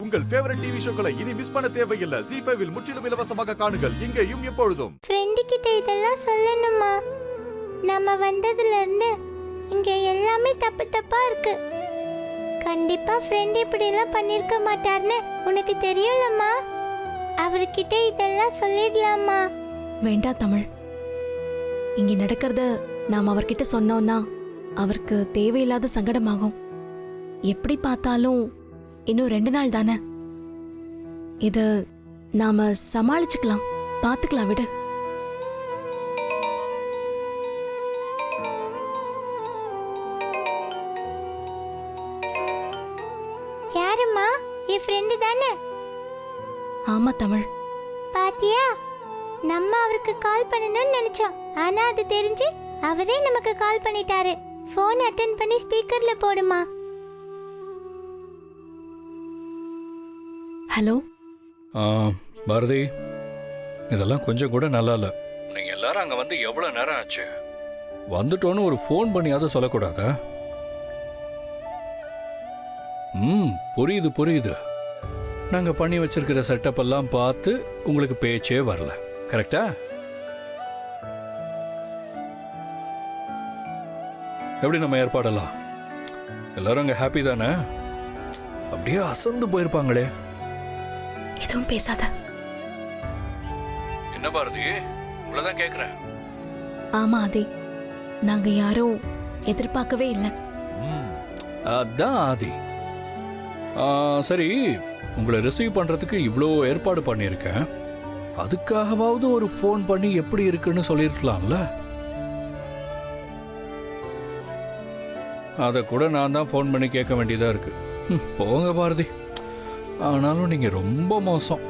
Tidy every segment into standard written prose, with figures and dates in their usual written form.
உங்கள் favourite TV ஷோக்களை இனி miss பண்ண தேவையில்லை. ZEE5 இல் முற்றிலும் இலவசமாக காணுங்கள், இங்கேயும் எப்பொழுதும். ஃப்ரெண்டு கிட்ட இதெல்லாம் சொல்லணுமா? நம்ம வந்ததுல இருந்து இங்க எல்லாமே தப்பு தப்பா இருக்கு. கண்டிப்பா ஃப்ரெண்ட் இப்படி எல்லாம் பண்ணிருக்க மாட்டார்னு உனக்கு தெரியும்லம்மா. அவர்கிட்ட இதெல்லாம் சொல்லிடலாமா? வேண்டாம் தமிழ். இங்க நடக்கிறத நாம் அவர்கிட்ட சொன்னோம்னா அவருக்கு தேவையில்லாத சங்கடமாகும். எப்படி பார்த்தாலும் இன்னும் 2 நாள் தானே. இத நாம சமாளிச்சுக்கலாம், பார்த்துக்கலாம், விடு. யாருமா? என் ஃப்ரெண்டு தானே? ஆமா தமிழ். பாத்தியா, நம்ம அவருக்கு கால் பண்ணணும்னு நினைச்சோம். ஆனா அது தெரிஞ்சு அவரே நமக்கு கால் பண்ணிட்டாரு. போன் அட்டெண்ட் பண்ணி ஸ்பீக்கர்ல போடுமா. ஹலோ பாரதி, இதெல்லாம் கொஞ்சம் கூட நல்லா இல்லை. நீங்கள் எல்லாரும் அங்கே வந்து எவ்வளோ நேரம் ஆச்சு? வந்துட்டோன்னு ஒரு ஃபோன் பண்ணியாவது சொல்லக்கூடாதா? புரியுது புரியுது. நாங்கள் பண்ணி வச்சிருக்கிற செட்டப் எல்லாம் பார்த்து உங்களுக்கு பேச்சே வரல, கரெக்டா? எப்படி நம்ம ஏற்பாடெல்லாம்? எல்லாரும் அங்கே ஹாப்பி தானே? அப்படியே அசந்து போயிருப்பாங்களே. எதுவும் பேசாத. என்ன பாரதி, உங்களதான் கேக்குறேன். ஆமா அதே, நாங்க யாரும் எதிர்பார்க்கவே இல்லை. அதான் ஆதி. சரி, உங்களை ரிசீவ் பண்றதுக்கு இவ்வளோ ஏற்பாடு பண்ணியிருக்கேன். அதுக்காகவாவது ஒரு ஃபோன் பண்ணி எப்படி இருக்குன்னு சொல்லிருக்கலாம்ல. அதை கூட நான் தான் ஃபோன் பண்ணி கேட்க வேண்டியதா இருக்கு. போங்க பாரதி, ஆனாலும் நீங்க ரொம்ப மோசம்.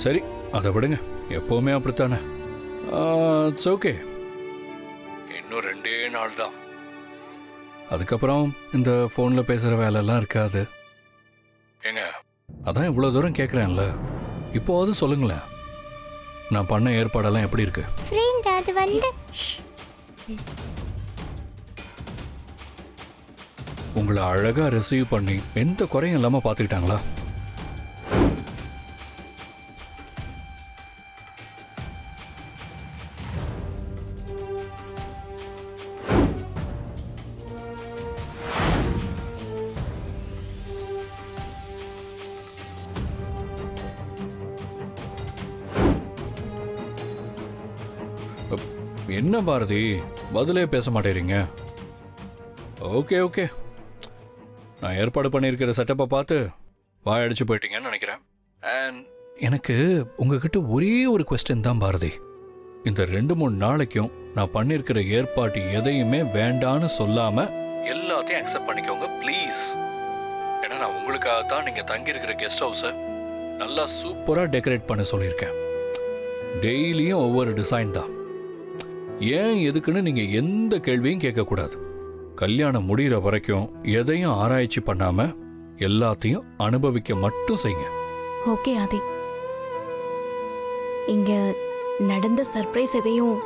சரி, அதை விடுங்க, எப்பவுமே அப்படித்தானே. It's okay. இன்னும் 2 நாள் தான், அதுக்கப்புறம் இந்த ஃபோனில் பேசுகிற வேலையெல்லாம் இருக்காது. ஏங்க, அதான் இவ்வளோ தூரம் கேட்குறேன்ல, இப்போவாது சொல்லுங்களேன், நான் பண்ண ஏற்பாடெல்லாம் எப்படி இருக்கு? அது வந்து உங்களை அழகாக ரிசீவ் பண்ணி எந்த குறையும் இல்லாமல் பார்த்துக்கிட்டாங்களா? என்ன பாரதி, பதிலே பேச மாட்டேறீங்க? ஓகே ஓகே, நான் ஏற்பாடு பண்ணியிருக்கிற செட்டப்பை பார்த்து வாயடிச்சு போயிட்டீங்கன்னு நினைக்கிறேன். அண்ட் எனக்கு உங்ககிட்ட ஒரே ஒரு கொஸ்டின் தான் பாரதி. இந்த 2-3 நாளைக்கும் நான் பண்ணியிருக்கிற ஏற்பாடு எதையுமே வேண்டான்னு சொல்லாம எல்லாத்தையும் அக்செப்ட் பண்ணிக்கோங்க ப்ளீஸ். ஏன்னா நான் உங்களுக்காக தான் நீங்கள் தங்கியிருக்கிற கெஸ்ட் ஹவுஸை நல்லா சூப்பராக டெக்கரேட் பண்ண சொல்லியிருக்கேன். டெய்லியும் ஒவ்வொரு டிசைன் தான். ஏன் எதுக்குன்னு நீங்கள் எந்த கேள்வியும் கேட்கக்கூடாது. கல்யாணம் முடிகிற வரைக்கும் எதையும் ஆராய்ச்சி பண்ணாம எல்லாத்தையும் அனுபவிக்க மட்டும் செய்யுங்க. ஓகே ஆதி. இங்க நடந்த சர்ப்ரைஸ் எதையும்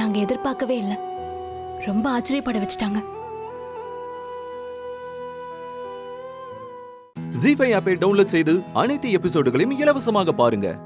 நாங்க எதிர்பார்க்கவே இல்லை. ரொம்ப ஆச்சரியப்பட வச்சுட்டாங்க. ZEE5 ஆப்பை டவுன்லோட் செய்து அனைத்து எபிசோடுகளையும் இலவசமாக பாருங்க.